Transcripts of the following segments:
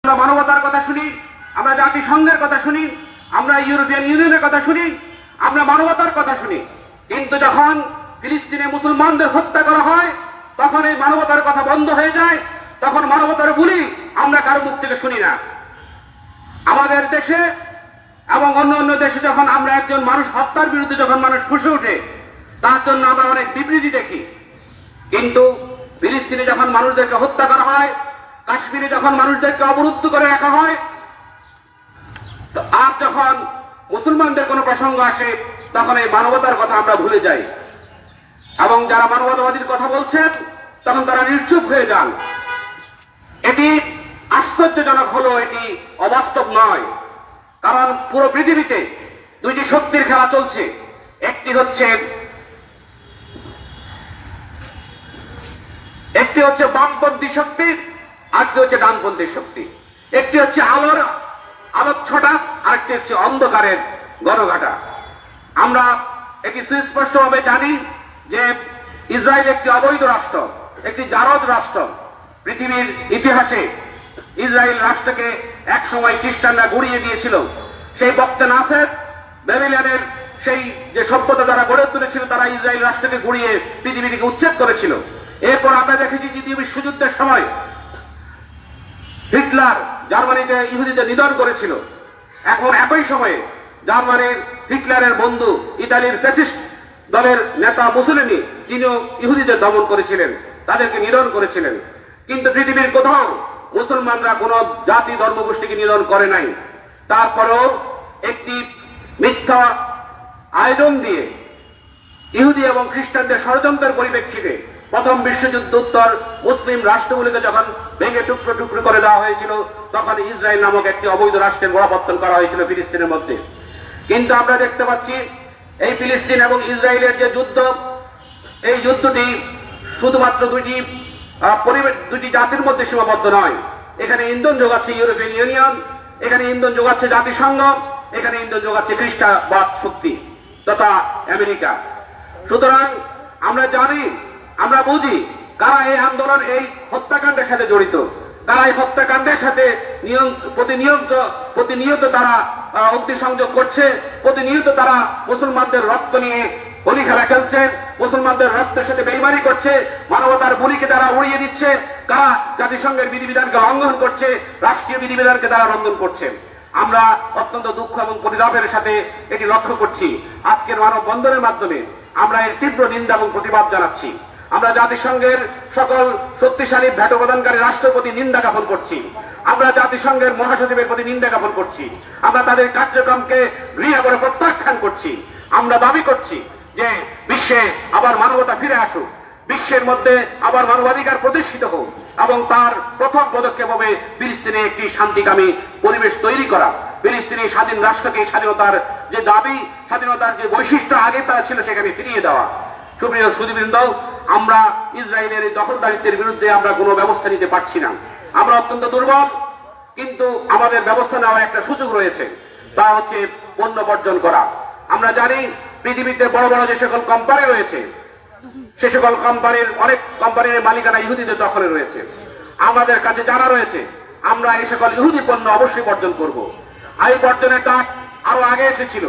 আমরা মানবতার কথা শুনি, আমরা জাতিসংঘের কথা শুনি, আমরা ইউরোপিয়ান ইউনিয়নের কথা শুনি, আমরা মানবতার কথা শুনি, কিন্তু যখন ফিলিস্তিনে মুসলমানদের হত্যা করা হয় তখন এই মানবতার কথা বন্ধ হয়ে যায়। তখন মানবতার বলি আমরা কারো মুখ থেকে শুনি না। আমাদের দেশে এবং অন্য অন্য দেশে যখন আমরা একজন মানুষ হত্যার বিরুদ্ধে যখন মানুষ ফুঁসে ওঠে তার জন্য আমরা অনেক বিবৃতি দেখি, কিন্তু ফিলিস্তিনে যখন মানুষদেরকে হত্যা করা হয়, কাশ্মীরে যখন মানুষদেরকে অবরুদ্ধ করে রাখা হয়, আর যখন মুসলমানদের কোনো প্রসঙ্গ আসে তখন এই মানবতার কথা আমরা ভুলে যাই এবং যারা মানবতাবাদীর কথা বলছেন তখন তারা নিশ্চুপ হয়ে যান। এটি আশ্চর্যজনক হলো, এটি অবাস্তব নয়। কারণ পুরো পৃথিবীতে দুইটি শক্তির খেলা চলছে। একটি হচ্ছে বামপন্থী শক্তি, আরেকটি হচ্ছে ডানপন্থী শক্তি। একটি হচ্ছে আলোচ্ছটা, আরেকটি হচ্ছে অন্ধকারের গণঘাটা। আমরা এটি সুস্পষ্টভাবে জানি যে ইসরায়েল একটি অবৈধ রাষ্ট্র, একটি জারজ রাষ্ট্র। পৃথিবীর ইতিহাসে ইসরায়েল রাষ্ট্রকে এক সময় খ্রিস্টানরা গুড়িয়ে দিয়েছিল। সেই বক্তে নাসের ব্যাবিলনের সেই যে সভ্যতা দ্বারা গড়ে তুলেছিল তারা ইসরায়েল রাষ্ট্রকে গুড়িয়ে পৃথিবী থেকে উচ্ছেদ করেছিল। এরপর আমরা দেখেছি দ্বিতীয় বিশ্বযুদ্ধের সময় হিটলার জার্মানিতে ইহুদিদের নিধন করেছিল। এখন একই সময়ে জার্মানির হিটলারের বন্ধু ইতালির ফ্যাসিস্ট দলের নেতা মুসোলিনি তিনিও ইহুদিদের দমন করেছিলেন, তাদেরকে নিধন করেছিলেন। কিন্তু পৃথিবীর কোথাও মুসলমানরা কোন জাতি ধর্মগোষ্ঠীকে নিধন করে নাই। তারপরেও একটি মিথ্যা আয়োজন দিয়ে ইহুদি এবং খ্রিস্টানদের ষড়যন্ত্রের পরিপ্রেক্ষিতে প্রথম বিশ্বযুদ্ধ উত্তর মুসলিম রাষ্ট্রগুলিকে যখন ভেঙে টুকরো টুকরো করে দেওয়া হয়েছিল তখন ইসরায়েল নামক একটি অবৈধ রাষ্ট্রের গোড়াপত্তন করা হয়েছিল ফিলিস্তিনের মধ্যে। কিন্তু আমরা দেখতে পাচ্ছি এই ফিলিস্তিন এবং ইসরায়েলের যে যুদ্ধ, এই যুদ্ধটি শুধুমাত্র দুইটি জাতির মধ্যে সীমাবদ্ধ নয়। এখানে ইন্ধন যোগাচ্ছে ইউরোপিয়ান ইউনিয়ন, এখানে ইন্ধন যোগাচ্ছে জাতিসংঘ, এখানে ইন্ধন যোগাচ্ছে খ্রিস্টবাদ শক্তি তথা আমেরিকা। সুতরাং আমরা জানি, আমরা বুঝি কারা এই আন্দোলন, এই হত্যাকাণ্ডের সাথে জড়িত, তারা এই হত্যাকাণ্ডের সাথে প্রতিনিয়ত তারা অগ্নিসংযোগ করছে, প্রতিনিয়ত তারা মুসলমানদের রক্ত নিয়ে হোলি খেলা খেলছে, মুসলমানদের রক্তের সাথে বেইমানি করছে, মানবতার বলিকে তারা উড়িয়ে দিচ্ছে, কারা জাতিসংঘের বিধিবিধানকে লঙ্ঘন করছে, রাষ্ট্রীয় বিধিবিধানকে তারা লঙ্ঘন করছে। আমরা অত্যন্ত দুঃখ এবং পরিতাপের সাথে এটি লক্ষ্য করছি। আজকের মানববন্ধনের মাধ্যমে আমরা এর তীব্র নিন্দা এবং প্রতিবাদ জানাচ্ছি। আমরা জাতিসংঘের সকল শক্তিশালী ভেটো প্রদানকারী রাষ্ট্রের প্রতি নিন্দা জ্ঞাপন করছি। আমরা জাতিসংঘের মহাসচিবের প্রতি নিন্দা জ্ঞাপন করছি। আমরা তাদের কার্যক্রমকে ঘৃণা করে প্রত্যাখ্যান করছি। আমরা দাবি করছি যে বিশ্বে আবার মানবতা ফিরে আসুক, বিশ্বের মধ্যে আবার মানবাধিকার প্রতিষ্ঠিত হোক এবং তার প্রথম পদক্ষেপ হবে ফিলিস্তিনে একটি শান্তিকামী পরিবেশ তৈরি করা। ফিলিস্তিনি স্বাধীন রাষ্ট্রকে স্বাধীনতার যে দাবি, স্বাধীনতার যে বৈশিষ্ট্য আগে তারা ছিল সেখানে ফিরিয়ে দেওয়া। সুপ্রিয় সুধীবৃন্দ, আমরা ইসরায়েলের এই দখলদারিত্বের বিরুদ্ধে আমরা কোনো ব্যবস্থা নিতে পারছি না। আমরা অত্যন্ত দুর্বল, কিন্তু আমাদের ব্যবস্থা নেওয়ার একটা সুযোগ রয়েছে, তা হচ্ছে পণ্য বর্জন করা। আমরা জানি পৃথিবীতে বড় বড় যে সকল কোম্পানি রয়েছে সে সকল কোম্পানির অনেক কোম্পানির মালিকানা ইহুদিদের দখলে রয়েছে। আমাদের কাছে জানা রয়েছে আমরা এই সকল ইহুদি পণ্য অবশ্যই বর্জন করব। এই বর্জনের ডাক আরো আগে এসেছিল,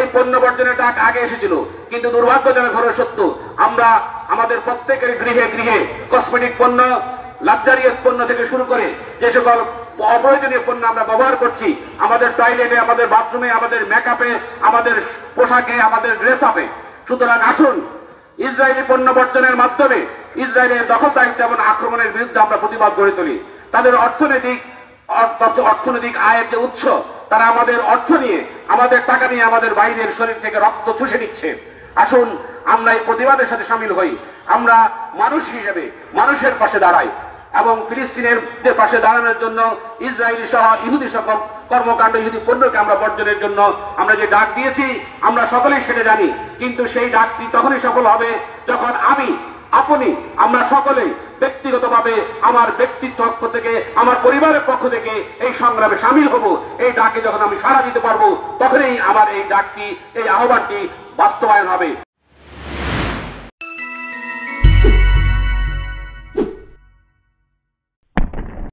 এই পণ্য বর্জনের ডাক আগে এসেছিল, কিন্তু দুর্ভাগ্যজনক হলো সত্য আমরা আমাদের প্রত্যেকের গৃহে গৃহে কসমেটিক পণ্য, লাক্সারিয়াস পণ্য থেকে শুরু করে যে সকল অপ্রয়োজনীয় পণ্য আমরা ব্যবহার করছি আমাদের টয়লেটে, আমাদের বাথরুমে, আমাদের মেকআপে, আমাদের পোশাকে, আমাদের ড্রেস আপে। সুতরাং আসুন ইসরায়েলি পণ্য বর্জনের মাধ্যমে ইসরায়েলের দখলদারিত্ব এবং আক্রমণের বিরুদ্ধে আমরা প্রতিবাদ গড়ে তুলি। তাদের অর্থনৈতিক আয়ের যে উৎস, তারা আমাদের অর্থ নিয়ে, আমাদের টাকা নিয়ে আমাদের বাইরের শরীর থেকে রক্ত চুষে নিচ্ছে। আসুন আমরা এই প্রতিবাদের সাথে সামিল হই। আমরা মানুষ হিসেবে মানুষের পাশে দাঁড়াই এবং ফিলিস্তিনের পাশে দাঁড়ানোর জন্য ইসরায়েলি সহ ইহুদি সকল কর্মকাণ্ড, ইহুদি পণ্যকে আমরা বর্জনের জন্য আমরা যে ডাক দিয়েছি আমরা সকলেই সেটা জানি, কিন্তু সেই ডাকটি তখনই সফল হবে যখন আমরা সকলেই ব্যক্তিগতভাবে আমার ব্যক্তিত্ব পক্ষ থেকে, আমার পরিবারের পক্ষ থেকে এই সংগ্রামে সামিল হব। এই ডাকে যখন আমি সাড়া দিতে পারবো তখনই আমার এই ডাকটি, এই আহ্বানটি বাস্তবায়ন হবে।